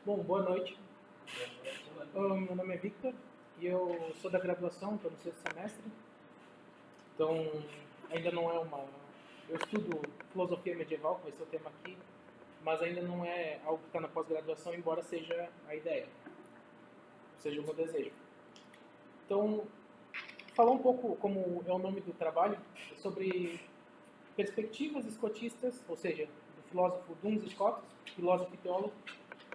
Bom, boa noite. Meu nome é Victor e eu sou da graduação, estou no sexto semestre. Então, ainda não é uma. Eu estudo filosofia medieval, que vai ser o tema aqui, mas ainda não é algo que está na pós-graduação, embora seja a ideia, seja o meu desejo. Então, falar um pouco, como é o nome do trabalho, sobre perspectivas escotistas, ou seja, do filósofo Duns Scotus, filósofo e teólogo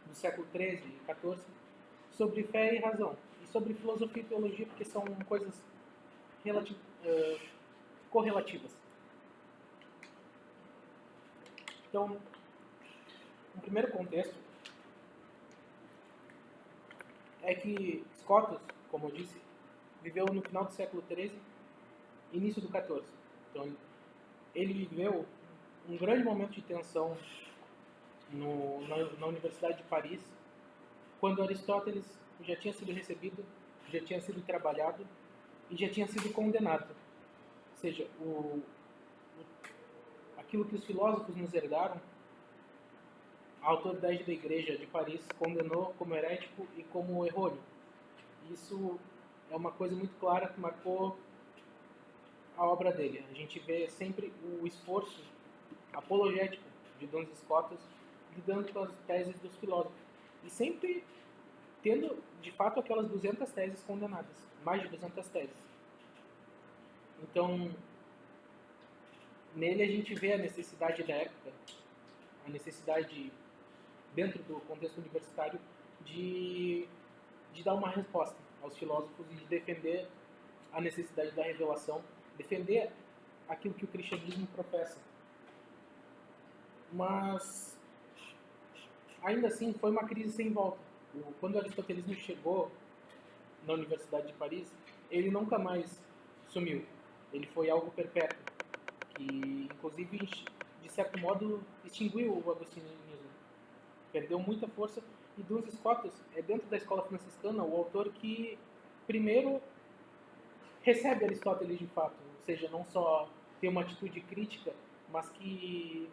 do século XIII e XIV, sobre fé e razão, e sobre filosofia e teologia, porque são coisas correlativas. Então, um primeiro contexto é que Scotus, como eu disse, viveu no final do século XIII e início do XIV. Então, ele viveu um grande momento de tensão na Universidade de Paris, quando Aristóteles já tinha sido recebido, já tinha sido trabalhado e já tinha sido condenado. Ou seja, aquilo que os filósofos nos herdaram, a autoridade da Igreja de Paris condenou como herético e como errôneo. Isso é uma coisa muito clara que marcou a obra dele. A gente vê sempre o esforço apologético de Duns Scotus lidando com as teses dos filósofos. E sempre tendo, de fato, aquelas 200 teses condenadas. Mais de 200 teses. Então, nele a gente vê a necessidade da época, a necessidade, dentro do contexto universitário, de dar uma resposta aos filósofos e de defender a necessidade da revelação, defender aquilo que o cristianismo professa. Mas, ainda assim, foi uma crise sem volta. Quando o aristotelismo chegou na Universidade de Paris, ele nunca mais sumiu. Ele foi algo perpétuo, que, inclusive, de certo modo, extinguiu o agostinianismo. Perdeu muita força. E Duns Scotus é, dentro da escola franciscana, o autor que primeiro recebe Aristóteles de fato, ou seja, não só tem uma atitude crítica, mas que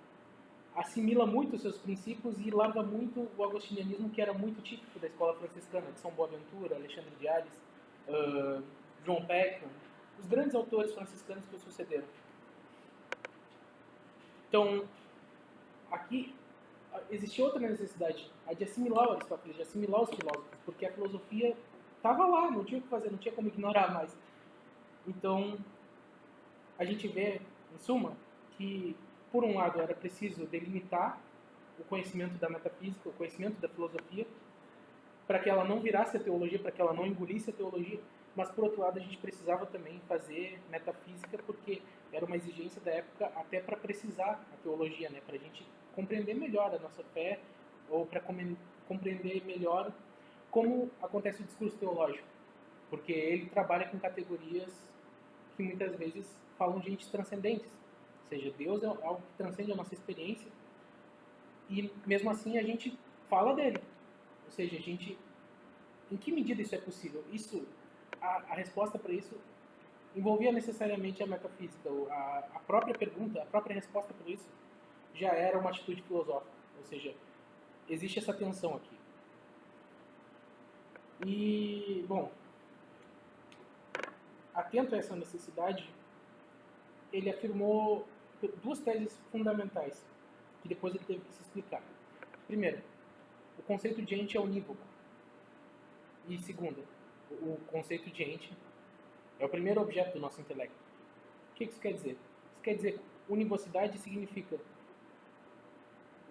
assimila muito os seus princípios e larga muito o agostinianismo, que era muito típico da escola franciscana, de São Boaventura, Alexandre de Hales, João Peckham, os grandes autores franciscanos que o sucederam. Então, aqui existia outra necessidade, a de assimilar o Aristóteles, de assimilar os filósofos, porque a filosofia estava lá, não tinha o que fazer, não tinha como ignorar mais. Então, a gente vê, em suma, que, por um lado, era preciso delimitar o conhecimento da metafísica, o conhecimento da filosofia, para que ela não virasse a teologia, para que ela não engolisse a teologia, mas, por outro lado, a gente precisava também fazer metafísica, porque era uma exigência da época até para precisar a teologia, né? Para a gente compreender melhor a nossa fé, ou para compreender melhor como acontece o discurso teológico, porque ele trabalha com categorias que muitas vezes falam de entes transcendentes, ou seja, Deus é algo que transcende a nossa experiência, e mesmo assim a gente fala dele, ou seja, a gente, em que medida isso é possível? Isso, a resposta para isso envolvia necessariamente a metafísica, a própria pergunta, a própria resposta para isso já era uma atitude filosófica, ou seja, existe essa tensão aqui. E, bom, atento a essa necessidade, ele afirmou duas teses fundamentais, que depois ele teve que se explicar. Primeiro, o conceito de ente é unívoco. E segundo, o conceito de ente é o primeiro objeto do nosso intelecto. O que isso quer dizer? Isso quer dizer que univocidade significa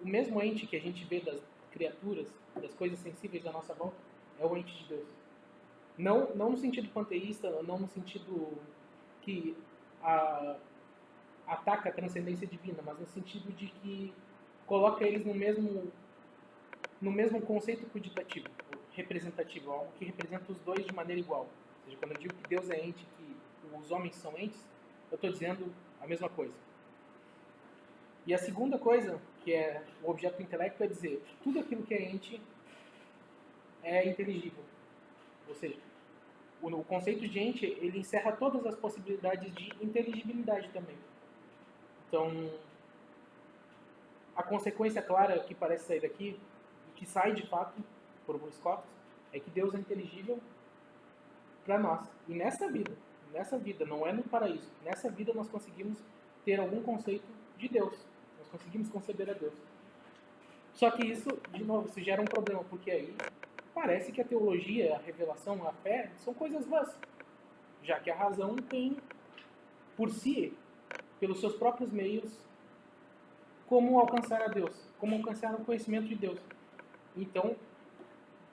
o mesmo ente que a gente vê das criaturas, das coisas sensíveis da nossa volta, é o ente de Deus. Não no sentido panteísta, não no sentido que ataca a transcendência divina, mas no sentido de que coloca eles no mesmo conceito quantitativo, representativo, algo que representa os dois de maneira igual. Ou seja, quando eu digo que Deus é ente, que os homens são entes, eu estou dizendo a mesma coisa. E a segunda coisa, que é o objeto do intelecto, é dizer que tudo aquilo que é ente é inteligível. Ou seja, o conceito de ente, ele encerra todas as possibilidades de inteligibilidade também. Então, a consequência clara que parece sair daqui, que sai de fato por Scotus é que Deus é inteligível para nós. E nessa vida, não é no paraíso, nessa vida nós conseguimos ter algum conceito de Deus. Nós conseguimos conceber a Deus. Só que isso, de novo, isso gera um problema, porque aí parece que a teologia, a revelação, a fé são coisas vãs, já que a razão tem, por si, pelos seus próprios meios, como alcançar a Deus, como alcançar o conhecimento de Deus. Então,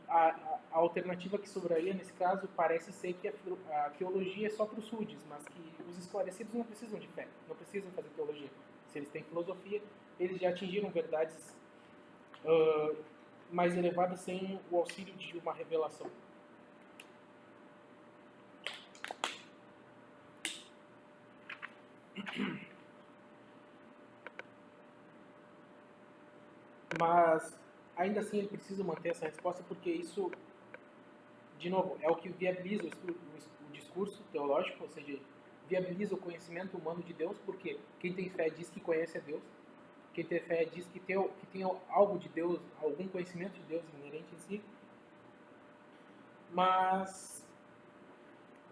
a alternativa que sobraria nesse caso parece ser que a teologia é só para os rudes, mas que os esclarecidos não precisam de fé, não precisam fazer teologia. Se eles têm filosofia, eles já atingiram verdades mais elevadas sem o auxílio de uma revelação. Mas ainda assim ele precisa manter essa resposta, porque isso, de novo, é o que viabiliza o discurso teológico, ou seja, viabiliza o conhecimento humano de Deus, porque quem tem fé diz que conhece a Deus, quem tem fé diz que tem algo de Deus, algum conhecimento de Deus inerente em si, mas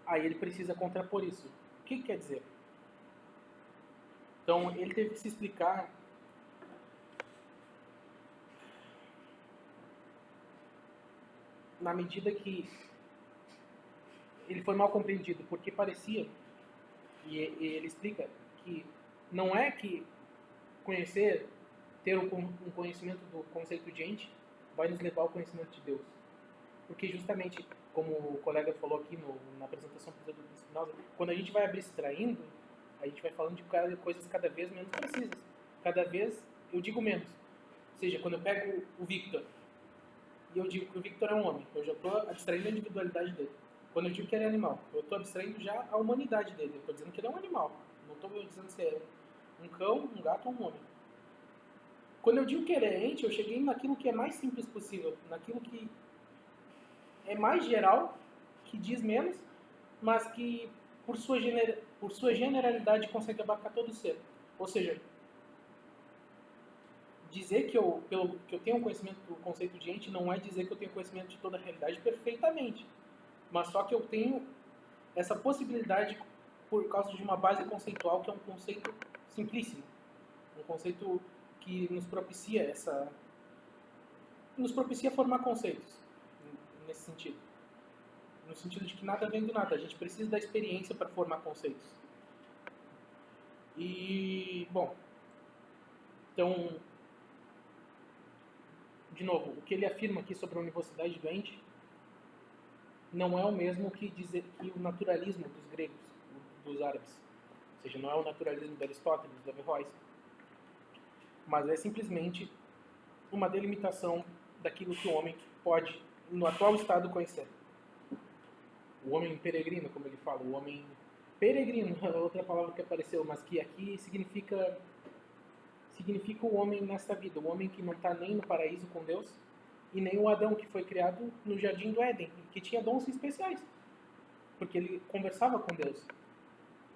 aí ele precisa contrapor isso. O que quer dizer? Então ele teve que se explicar na medida que ele foi mal compreendido, porque parecia, e ele explica, que não é que conhecer, ter um conhecimento do conceito de ente, vai nos levar ao conhecimento de Deus. Porque justamente, como o colega falou aqui na apresentação do Spinoza, quando a gente vai abstraindo, a gente vai falando de coisas cada vez menos precisas. Cada vez eu digo menos. Ou seja, quando eu pego o Victor, e eu digo que o Victor é um homem, eu já estou abstraindo a individualidade dele. Quando eu digo que ele é animal, eu estou abstraindo já a humanidade dele. Eu estou dizendo que ele é um animal. Não estou dizendo se é um cão, um gato ou um homem. Quando eu digo que ele é ente, eu cheguei naquilo que é mais simples possível, naquilo que é mais geral, que diz menos, mas que por sua generalidade consegue abarcar todo o ser. Ou seja, dizer que eu tenho um conhecimento do conceito de ente não é dizer que eu tenho conhecimento de toda a realidade perfeitamente, mas só que eu tenho essa possibilidade por causa de uma base conceitual que é um conceito simplíssimo, um conceito que nos propicia formar conceitos nesse sentido, no sentido de que nada vem do nada, a gente precisa da experiência para formar conceitos. E bom, então, de novo, o que ele afirma aqui sobre a universalidade do ente não é o mesmo que dizer que o naturalismo dos gregos, dos árabes, ou seja, não é o naturalismo de Aristóteles, de Averroes, mas é simplesmente uma delimitação daquilo que o homem pode, no atual estado, conhecer. O homem peregrino, como ele fala, o homem peregrino, é outra palavra que apareceu, mas que aqui significa o homem nesta vida, o homem que não está nem no paraíso com Deus, e nem o Adão que foi criado no jardim do Éden, que tinha dons especiais, porque ele conversava com Deus.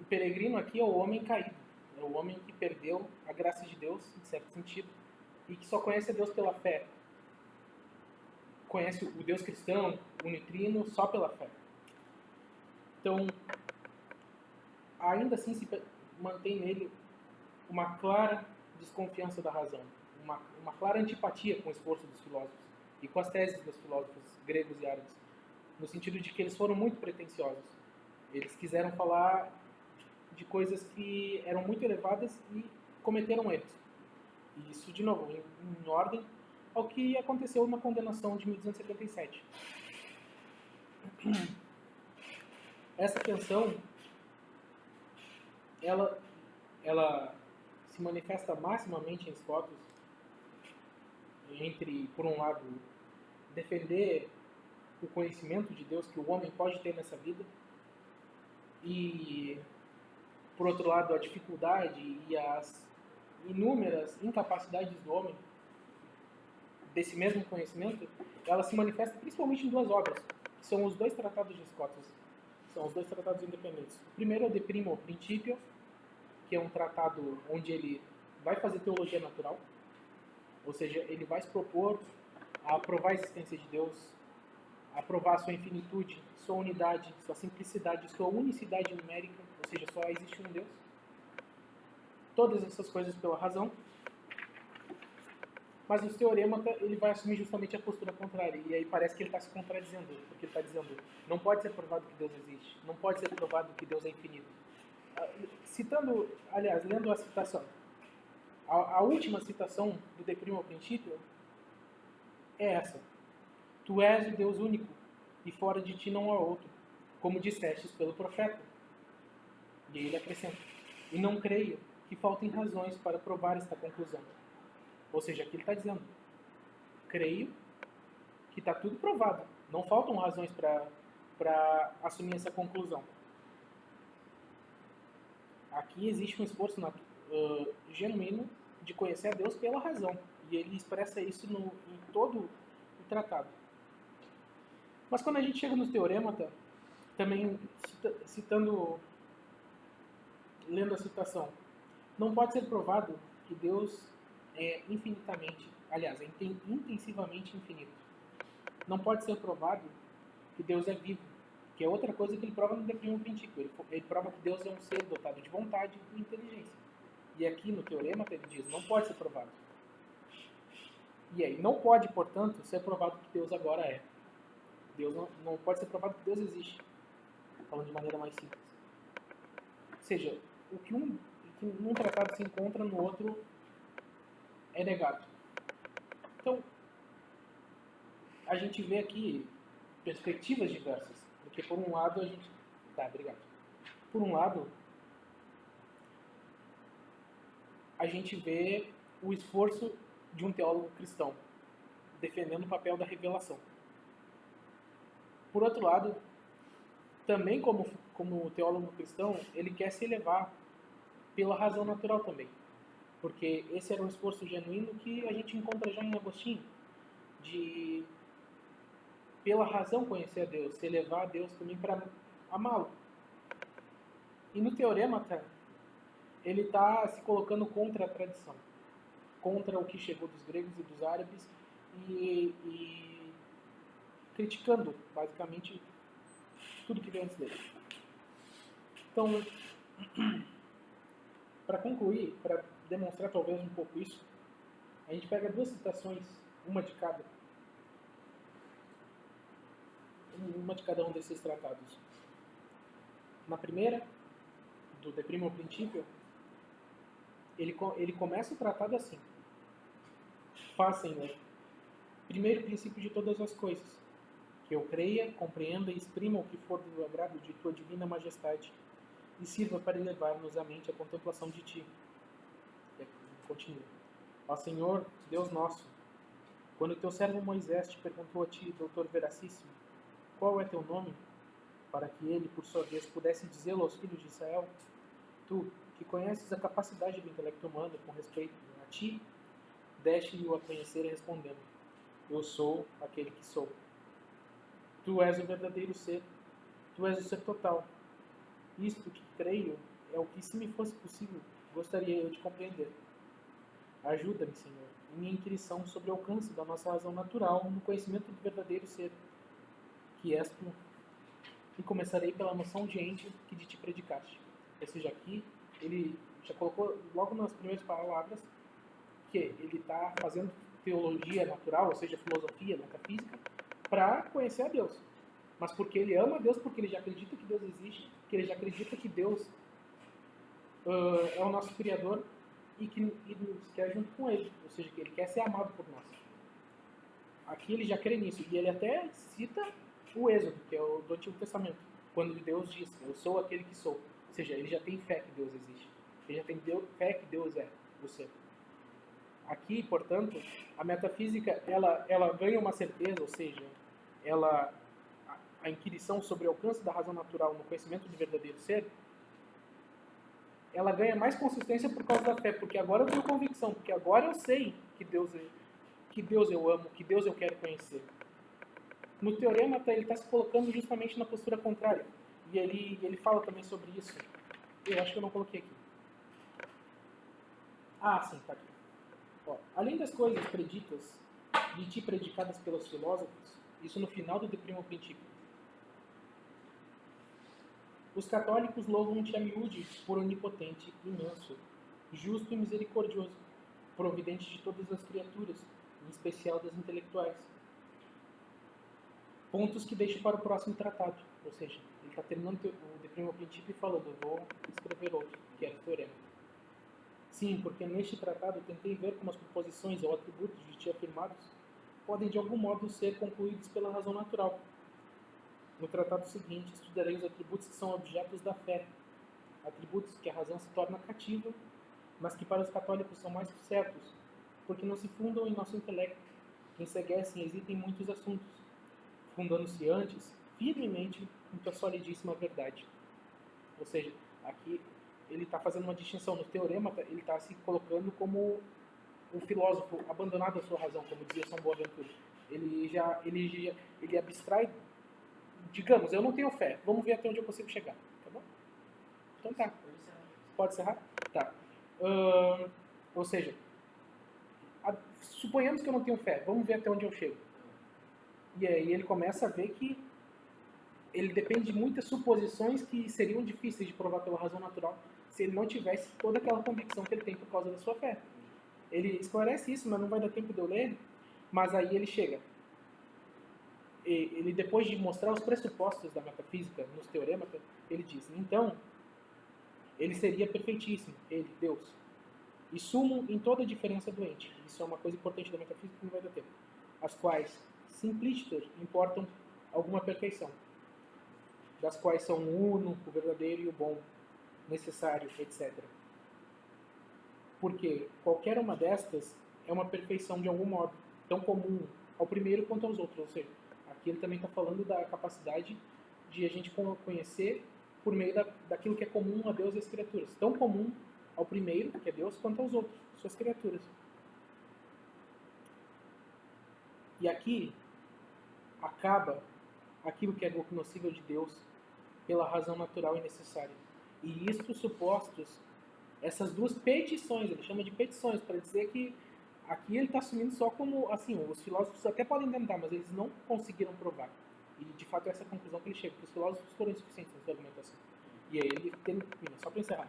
O peregrino aqui é o homem caído, é o homem que perdeu a graça de Deus, em certo sentido, e que só conhece a Deus pela fé. Conhece o Deus cristão, o unitrino, só pela fé. Então, ainda assim se mantém nele uma clara desconfiança da razão, uma clara antipatia com o esforço dos filósofos e com as teses dos filósofos gregos e árabes, no sentido de que eles foram muito pretensiosos. Eles quiseram falar de coisas que eram muito elevadas e cometeram erros. E isso, de novo, em ordem ao que aconteceu na condenação de 1277. Essa tensão, ela se manifesta maximamente em Scotus entre, por um lado, defender o conhecimento de Deus que o homem pode ter nessa vida e, por outro lado, a dificuldade e as inúmeras incapacidades do homem desse mesmo conhecimento, ela se manifesta principalmente em duas obras, que são os dois tratados de Scotus. São os dois tratados independentes. O primeiro é o De Primo Principio, que é um tratado onde ele vai fazer teologia natural, ou seja, ele vai se propor a provar a existência de Deus, a provar a sua infinitude, sua unidade, sua simplicidade, sua unicidade numérica, ou seja, só existe um Deus. Todas essas coisas pela razão. Mas o teorema ele vai assumir justamente a postura contrária. E aí parece que ele está se contradizendo, porque ele está dizendo: não pode ser provado que Deus existe, não pode ser provado que Deus é infinito. Citando, aliás, lendo a citação, a última citação do De Primo Principio é essa: Tu és o Deus único, e fora de ti não há outro, como dissestes pelo profeta. E aí ele acrescenta: e não creio que faltem razões para provar esta conclusão. Ou seja, aqui ele está dizendo: creio que está tudo provado, não faltam razões para assumir essa conclusão. Aqui existe um esforço genuíno de conhecer a Deus pela razão, e ele expressa isso em todo o tratado. Mas quando a gente chega no teorema, também lendo a citação, não pode ser provado que Deus é infinitamente, aliás, é intensivamente infinito. Não pode ser provado que Deus é vivo, que é outra coisa que ele prova no De Primo Principio. Ele prova que Deus é um ser dotado de vontade e inteligência. E aqui no teorema ele diz: não pode ser provado. E aí, não pode, portanto, ser provado que Deus agora é. Deus não pode ser provado que Deus existe, falando de maneira mais simples. Ou seja, o que num tratado se encontra, no outro é negado. Então, a gente vê aqui perspectivas diversas. Porque, por um lado, a gente... Tá, obrigado. Por um lado, a gente vê o esforço de um teólogo cristão defendendo o papel da revelação. Por outro lado, também como teólogo cristão, ele quer se elevar pela razão natural também. Porque esse era um esforço genuíno que a gente encontra já em Agostinho, de, pela razão, conhecer a Deus, se elevar a Deus também para amá-lo. E no teorema, ele está se colocando contra a tradição, contra o que chegou dos gregos e dos árabes, e criticando, basicamente, tudo que veio antes dele. Então, para concluir, para demonstrar talvez um pouco isso, a gente pega duas citações, uma de cada um desses tratados. Na primeira, do De Primo Principio, ele começa o tratado assim: Faz, Senhor, primeiro princípio de todas as coisas, que eu creia, compreenda e exprima o que for do agrado de tua divina majestade, e sirva para elevar-nos a mente à contemplação de ti. Continua. Ó Senhor, Deus nosso, quando teu servo Moisés te perguntou a ti, doutor veracíssimo, qual é teu nome, para que ele, por sua vez, pudesse dizê-lo aos filhos de Israel, tu, que conheces a capacidade do intelecto humano com respeito a ti, deste-lhe-o a conhecer respondendo: eu sou aquele que sou. Tu és o verdadeiro ser, tu és o ser total. Isto que creio é o que, se me fosse possível, gostaria eu de compreender. Ajuda-me, Senhor, em minha inquirição sobre o alcance da nossa razão natural no conhecimento do verdadeiro ser, que és tu, e começarei pela noção de ente que de ti predicaste. Ou seja, aqui ele já colocou logo nas primeiras palavras que ele está fazendo teologia natural, ou seja, filosofia, metafísica, para conhecer a Deus. Mas porque ele ama a Deus, porque ele já acredita que Deus existe, que ele já acredita que Deus é o nosso Criador e que nos quer junto com ele. Ou seja, que ele quer ser amado por nós. Aqui ele já crê nisso. E ele até cita o Êxodo, que é o do Antigo Testamento, quando Deus diz: eu sou aquele que sou. Ou seja, ele já tem fé que Deus existe. Ele já tem fé que Deus é o ser. Aqui, portanto, a metafísica ela ganha uma certeza, ou seja, a inquirição sobre o alcance da razão natural no conhecimento do verdadeiro ser, ela ganha mais consistência por causa da fé, porque agora eu tenho convicção, porque agora eu sei que Deus eu amo, que Deus eu quero conhecer. No teorema, ele está se colocando justamente na postura contrária, e ele fala também sobre isso. Eu acho que eu não coloquei aqui. Ah, sim, tá aqui. Ó, além das coisas preditas de ti predicadas pelos filósofos, isso no final do De Primo Principio. Os católicos louvam-te a miúde por onipotente, imenso, justo e misericordioso, providente de todas as criaturas, em especial das intelectuais. Pontos que deixo para o próximo tratado, ou seja, ele está terminando o De Primo Principio e falando, eu vou escrever outro, que era o teorema. Sim, porque neste tratado eu tentei ver como as proposições ou atributos de ti afirmados podem de algum modo ser concluídos pela razão natural. No tratado seguinte, estudarei os atributos que são objetos da fé, atributos que a razão se torna cativa, mas que para os católicos são mais certos, porque não se fundam em nosso intelecto, que enseguecem e hesitam em muitos assuntos, fundando-se antes, firmemente, em tua solidíssima verdade. Ou seja, aqui ele está fazendo uma distinção no teorema, ele está se colocando como um filósofo abandonado à sua razão, como dizia São Boaventura. Ele abstrai, digamos, eu não tenho fé, vamos ver até onde eu consigo chegar, tá bom? Então tá. Pode encerrar? Tá. Ou seja, suponhamos que eu não tenho fé, vamos ver até onde eu chego. E aí ele começa a ver que ele depende de muitas suposições que seriam difíceis de provar pela razão natural se ele não tivesse toda aquela convicção que ele tem por causa da sua fé. Ele esclarece isso, mas não vai dar tempo de eu ler. Mas aí ele chega. Ele, depois de mostrar os pressupostos da metafísica nos teoremas, ele diz, então, ele seria perfeitíssimo, ele, Deus, e sumo em toda a diferença do ente. Isso é uma coisa importante da metafísica que não vai dar tempo. As quais, simplicitor, importam alguma perfeição, das quais são o uno, o verdadeiro e o bom, necessário, etc. Porque qualquer uma destas é uma perfeição de algum modo, tão comum ao primeiro quanto aos outros. Ou seja, aqui ele também está falando da capacidade de a gente conhecer por meio daquilo que é comum a Deus e às criaturas. Tão comum ao primeiro, que é Deus, quanto aos outros, suas criaturas. E aqui acaba aquilo que é cognoscível de Deus pela razão natural e necessária. E isto supostos essas duas petições, ele chama de petições, para dizer que aqui ele está assumindo só como, assim, os filósofos até podem tentar, mas eles não conseguiram provar. E de fato é essa conclusão que ele chega, que os filósofos foram insuficientes na sua argumentação. E aí ele termina, só para encerrar,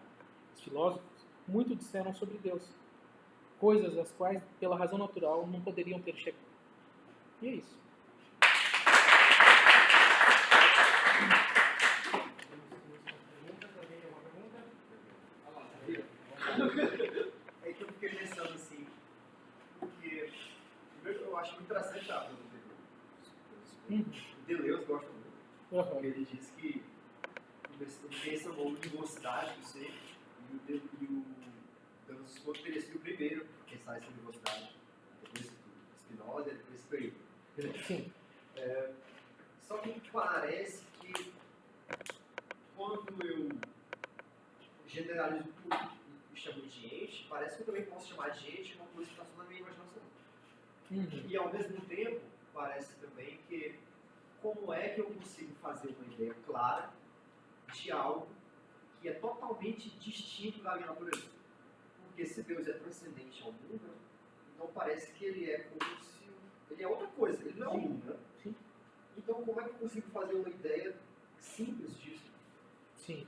os filósofos muito disseram sobre Deus, coisas as quais, pela razão natural, não poderiam ter chegado. E é isso. É que eu fiquei pensando assim, porque eu acho muito interessante a filosofia. O Deleuze gosta muito, porque ele diz que ele pensa uma univocidade do ser, e o Deleuze teria sido o primeiro a pensar essa univocidade, depois Spinoza e depois Frege. Sim. Só que parece que quando eu generalizo tudo e chamo de ente, parece que eu também posso chamar de ente uma coisa que está só na minha imaginação. E ao mesmo tempo, parece também que como é que eu consigo fazer uma ideia clara de algo que é totalmente distinto da minha natureza? Porque se Deus é transcendente ao mundo, então parece que ele é como se... ele é outra coisa, ele não é o mundo, né? Sim. Então como é que eu consigo fazer uma ideia simples disso? Sim.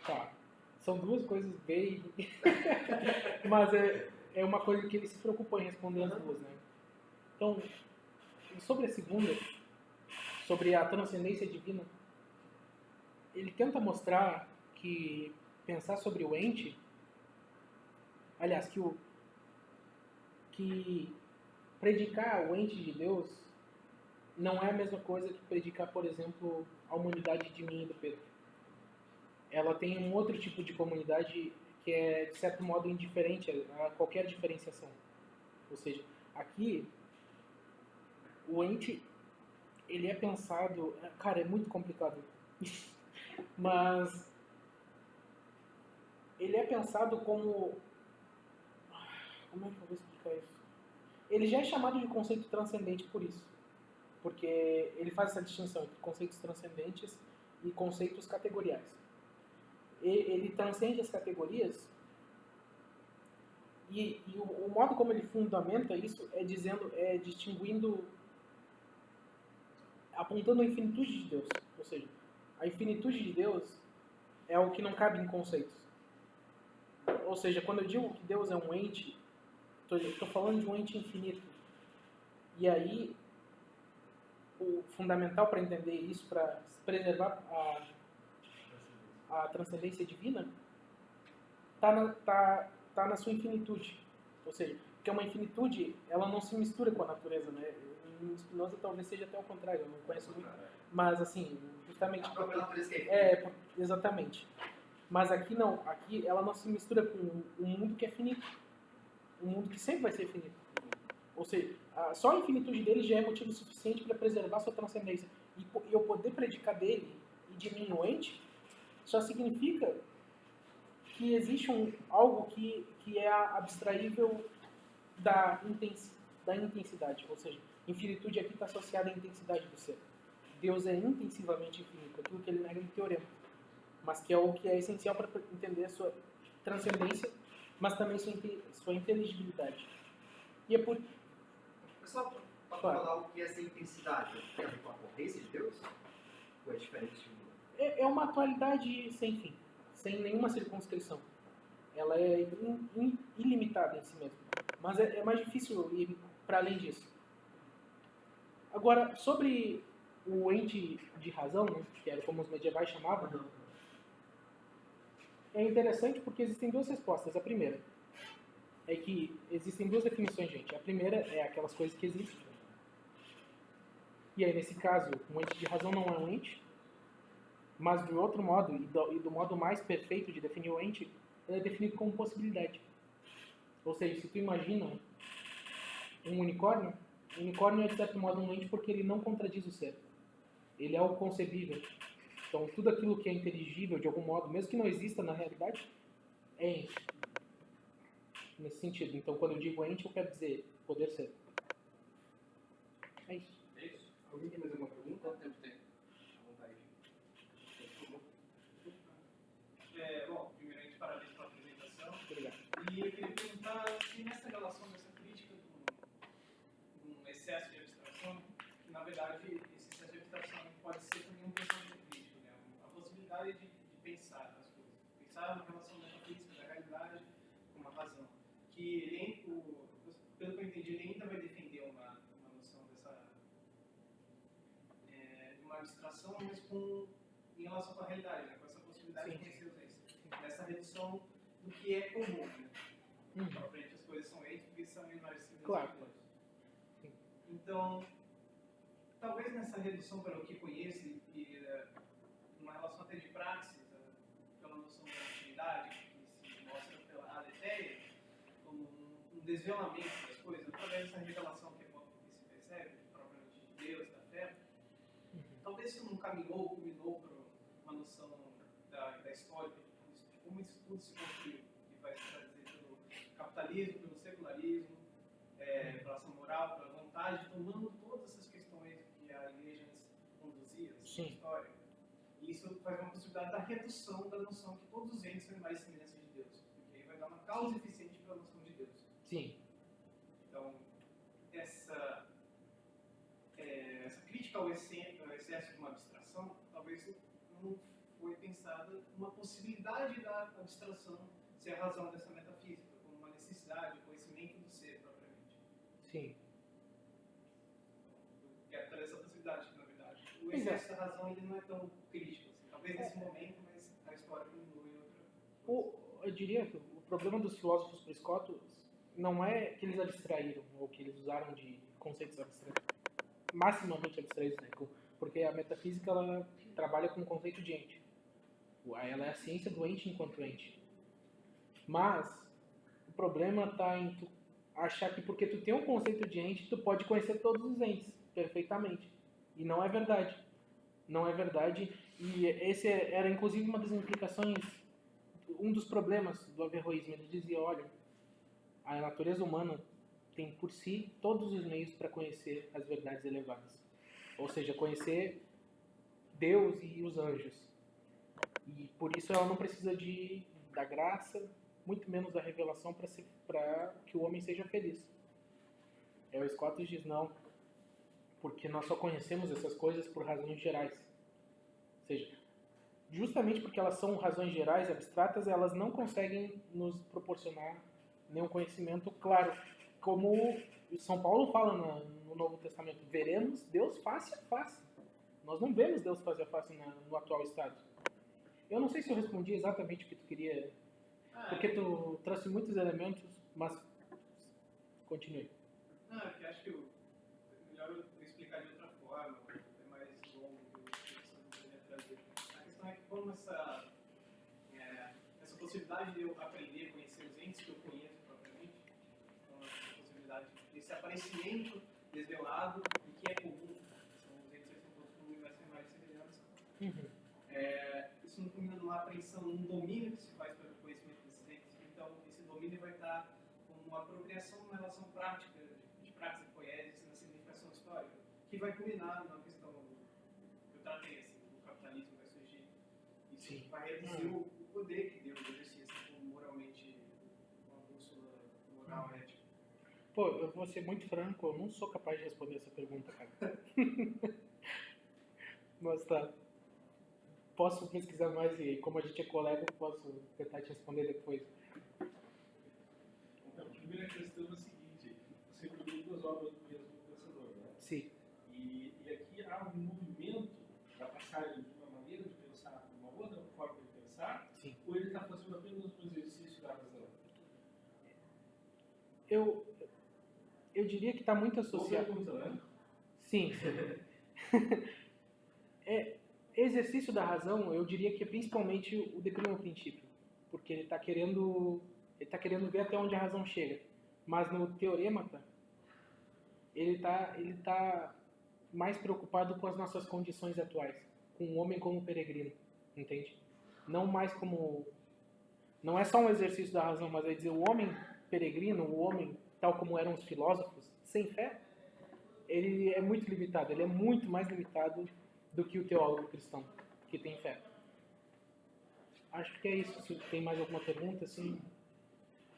Tá. São duas coisas bem... mas é uma coisa que ele se preocupou em responder as duas, né? Então, sobre a segunda, sobre a transcendência divina, ele tenta mostrar que pensar sobre o ente, aliás, que predicar o ente de Deus não é a mesma coisa que predicar, por exemplo, a humanidade de mim e do Pedro. Ela tem um outro tipo de comunidade que é, de certo modo, indiferente a qualquer diferenciação. Ou seja, aqui, o ente, ele é pensado... Cara, é muito complicado. Mas ele é pensado como... Como é que eu vou explicar isso? Ele já é chamado de conceito transcendente por isso. Porque ele faz essa distinção entre conceitos transcendentes e conceitos categoriais. Ele transcende as categorias o modo como ele fundamenta isso é distinguindo, apontando a infinitude de Deus. Ou seja, a infinitude de Deus é o que não cabe em conceitos. Ou seja, quando eu digo que Deus é um ente, estou falando de um ente infinito. E aí, o fundamental para entender isso, para preservar a transcendência divina, tá na sua infinitude. Ou seja, porque uma infinitude, ela não se mistura com a natureza, né? Em Spinoza talvez seja até o contrário, eu não conheço muito. Mas assim, justamente... A própria natureza que é infinita. Exatamente. Mas aqui não, aqui ela não se mistura com um mundo que é finito. Um mundo que sempre vai ser finito. Ou seja, só a infinitude dele já é motivo suficiente para preservar sua transcendência. E eu poder predicar dele e de mim o ente, só significa que existe algo que é abstraível da intensidade. Ou seja, infinitude aqui está associada à intensidade do ser. Deus é intensivamente infinito, aquilo que ele nega em teorema. Mas que é o que é essencial para entender a sua transcendência, mas também sua inteligibilidade. E é por... Só para falar o que é essa intensidade, tem a ver com a potência de Deus? Ou é diferente? É uma atualidade sem fim, sem nenhuma circunscrição. Ela é ilimitada em si mesma. Mas é mais difícil ir para além disso. Agora, sobre o ente de razão, né, que era como os medievais chamavam, é interessante porque existem duas respostas. A primeira é que existem duas definições, gente. A primeira é aquelas coisas que existem. E aí, nesse caso, um ente de razão não é um ente, mas de outro modo, e do modo mais perfeito de definir o ente, ele é definido como possibilidade. Ou seja, se tu imagina um unicórnio é de certo modo um ente porque ele não contradiz o ser. Ele é o concebível. Então, tudo aquilo que é inteligível de algum modo, mesmo que não exista na realidade, é ente. Nesse sentido. Então, quando eu digo ente, eu quero dizer poder ser. É isso. É isso? Alguém tem mais alguma pergunta? Quanto tempo tem? À vontade. Bom, primeiramente, parabéns pela apresentação. Obrigado. E eu queria perguntar se nessa relação dessa crítica de um excesso de abstração, que na verdade esse excesso de abstração pode ser também um pensamento crítico, né? A possibilidade de pensar as coisas. Pensar na relação da física, da realidade, com uma razão. Que ele, pelo que eu entendi, ele ainda vai defender uma noção dessa, de uma abstração, mas em relação com a realidade, né? Com essa possibilidade de conhecer os entes. Nessa redução do que é comum, né? Propriamente as coisas são entes porque são imaginativas. Claro. Então, talvez nessa redução pelo que conheço e uma relação até de praxis, pela noção da atividade, que se mostra pela aletheia, como um desvelamento das coisas, através dessa revelação que se percebe, propriamente de Deus, da fé, talvez isso não culminou para uma noção da história, de como isso tudo se construiu, que vai se trazer pelo capitalismo, pelo secularismo, pela ação moral, pela vontade, tomando todas essas questões que a igreja conduzia na história. E isso faz uma possibilidade da redução da noção que todos os entes são mais semelhanças de Deus, porque aí vai dar uma causa eficiente para a noção de Deus. Sim. Então, essa crítica ao excesso de uma abstração, talvez não foi pensada uma possibilidade da abstração ser a razão dessa metafísica, como uma necessidade, o conhecimento do ser propriamente. Sim. Eu quero trazer essa possibilidade, que na verdade o excesso da razão ele não é tão crítico, assim. Talvez nesse momento, mas a história continua em outra. Eu diria que o problema dos filósofos prescóticos não é que eles abstraíram, ou que eles usaram de conceitos abstraídos, maximamente abstraídos, né? Porque a metafísica ela trabalha com o conceito de ente. Ela é a ciência do ente enquanto ente. Mas o problema está em tu achar que porque tu tem um conceito de ente, tu pode conhecer todos os entes perfeitamente. E não é verdade. Não é verdade. E esse era inclusive uma das implicações, um dos problemas do averroísmo. Ele dizia, olha, a natureza humana tem por si todos os meios para conhecer as verdades elevadas. Ou seja, conhecer Deus e os anjos. E por isso ela não precisa da graça muito menos a revelação para que o homem seja feliz. O Scott diz não, porque nós só conhecemos essas coisas por razões gerais. Ou seja, justamente porque elas são razões gerais, abstratas, elas não conseguem nos proporcionar nenhum conhecimento claro. Como São Paulo fala no Novo Testamento, veremos Deus face a face. Nós não vemos Deus face a face no atual estado. Eu não sei se eu respondi exatamente o que tu queria, porque tu trouxe muitos elementos, mas continue. Não, é que acho que é melhor eu explicar de outra forma, é mais longo do que eu queria trazer. A questão é que como essa possibilidade de eu aprender a conhecer os entes que eu conheço propriamente, então essa possibilidade desse aparecimento desvelado do que é comum, são os entes que são todos comuns, vai ser mais semelhança. Isso não culmina numa apreensão, num domínio que se faz pelo conhecimento desses entes. Então, esse domínio vai estar como uma apropriação numa relação prática, de prática poética, na significação histórica, que vai culminar na questão que eu tratei, assim, do capitalismo vai surgir. Isso Sim. vai reduzir o poder que Deus exercia assim, como moralmente, uma bússola moral, ética. Pô, eu vou ser muito franco, eu não sou capaz de responder essa pergunta, cara. Mas tá. Posso pesquisar mais e, como a gente é colega, eu posso tentar te responder depois. Então, a primeira questão é a seguinte: você produz duas obras do mesmo pensador, né? Sim. E aqui há um movimento da passagem de uma maneira de pensar para uma outra forma de pensar, Sim. ou ele está fazendo apenas um exercício da razão? Eu diria que está muito Boa associado. pergunta, né? Sim. Exercício da razão, eu diria que é principalmente o de primo princípio, porque ele está querendo ver até onde a razão chega. Mas no teorema, ele tá mais preocupado com as nossas condições atuais, com o homem como peregrino, entende? Não mais como... Não é só um exercício da razão, mas é dizer o homem peregrino, o homem tal como eram os filósofos, sem fé, ele é muito limitado, ele é muito mais limitado do que o teólogo cristão, que tem fé. Acho que é isso. Se tem mais alguma pergunta, assim...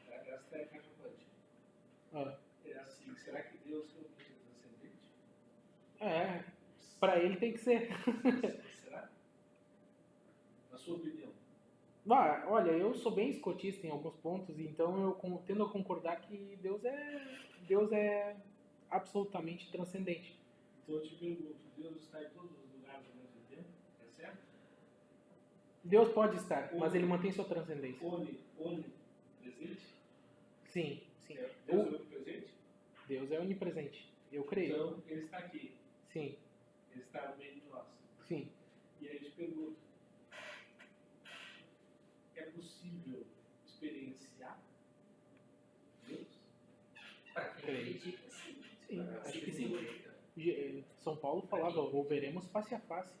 Essa é a caixa quântica. É assim, será que Deus realmente é transcendente? Para ele tem que ser. Será? Na sua opinião? Olha, eu sou bem escotista em alguns pontos, então eu tendo a concordar que Deus é absolutamente transcendente. Então eu te pergunto, Deus está em todos os lugares ao mesmo tempo? É certo? Deus pode estar, mas ele mantém sua transcendência. Onipresente? Sim. Deus é onipresente? Deus é onipresente, eu creio. Então ele está aqui. Sim. Ele está no meio de nós. Sim. E aí eu te pergunto, é possível experienciar Deus? Para quem acredita, sim. Sim, Para acho quem que sim. acredita. São Paulo falava, o veremos face a face.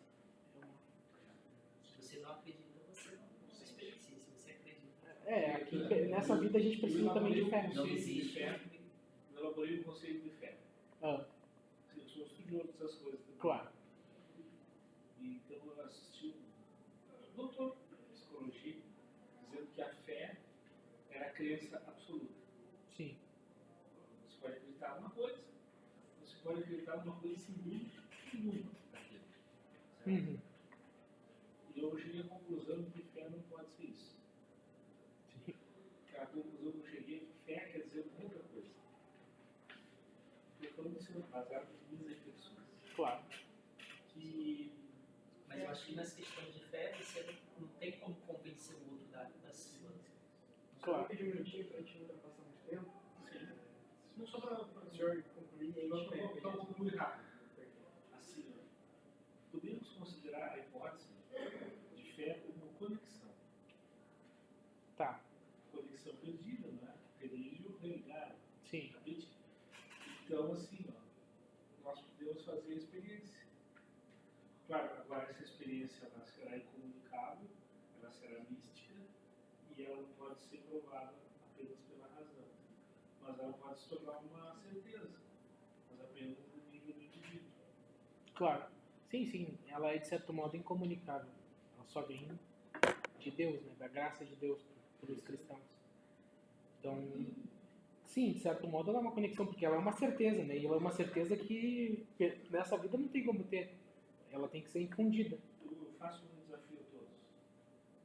Se você não acredita, você não experiencia. Se você acredita. Aqui nessa vida a gente precisa também de fé. Não existe. Eu elaborei o conceito de fé. Eu sou estudioso dessas coisas também. Claro. Então eu assisti um doutor em psicologia dizendo que a fé era a crença absoluta. Sim. Você pode acreditar numa coisa, você pode acreditar numa coisa seguinte e muito. Uhum. E eu cheguei à conclusão de que fé não pode ser isso. Sim. A conclusão que eu cheguei é que fé quer dizer outra coisa. Eu estou falando isso baseado nas minhas reflexões. Claro. Mas eu acho que nessa questão de fé, você não tem como convencer o outro da sua. Claro. Só pedir um minutinho para a gente não ultrapassar muito tempo. Sim. Não só para O senhor concluir e aí a gente pega. Então, muito rápido. Assim, podemos considerar a hipótese de fé como conexão. Tá. Conexão perdida, não é? Religio, religare. Sim. Então, assim, nós podemos fazer a experiência. Claro, agora essa experiência ela será incomunicável, ela será mística e ela não pode ser provada apenas pela razão. Mas ela pode se tornar uma certeza, mas apenas no nível do indivíduo. Claro. Sim. Ela é de certo modo incomunicável. Ela só vem de Deus, né? Da graça de Deus para os cristãos. Então, sim, de certo modo ela é uma conexão, porque ela é uma certeza, né? E ela é uma certeza que nessa vida não tem como ter. Ela tem que ser infundida. Eu faço um desafio a todos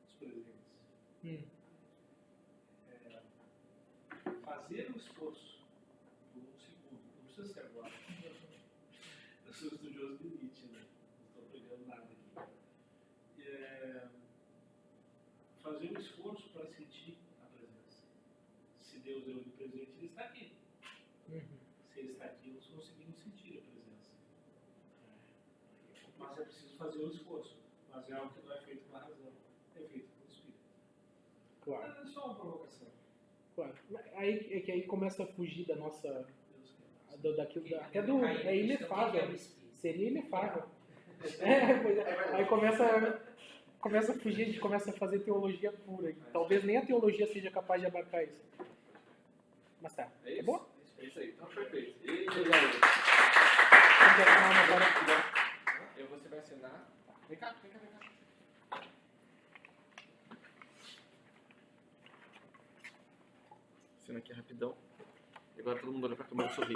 os presentes. Fazer um esforço por um segundo, não precisa ser agora. Eu sou estudioso de Nietzsche, né? Não estou pregando nada aqui. Fazer um esforço para sentir a presença. Se Deus é onipresente, Ele está aqui. Se Ele está aqui, nós conseguimos sentir a presença. Mas é preciso fazer um esforço. Mas é algo que não é feito com a razão, é feito com o Espírito. Claro. É só uma provocação. Claro. Aí, é que aí começa a fugir da nossa... Deus quer. daquilo, até Aí do... cai na É questão, inefável. quem que é o espírito? Seria inefável. Pois é. Aí começa a fugir, a gente começa a fazer teologia pura. Talvez nem a teologia seja capaz de abarcar isso. Mas tá. É isso? Bom? É isso aí. Então, perfeito. E Obrigado. Quem quer falar uma agora? você vai assinar. Vem cá, vem cá, vem cá. Assina aqui rapidão. E agora todo mundo olha pra câmera e sorri.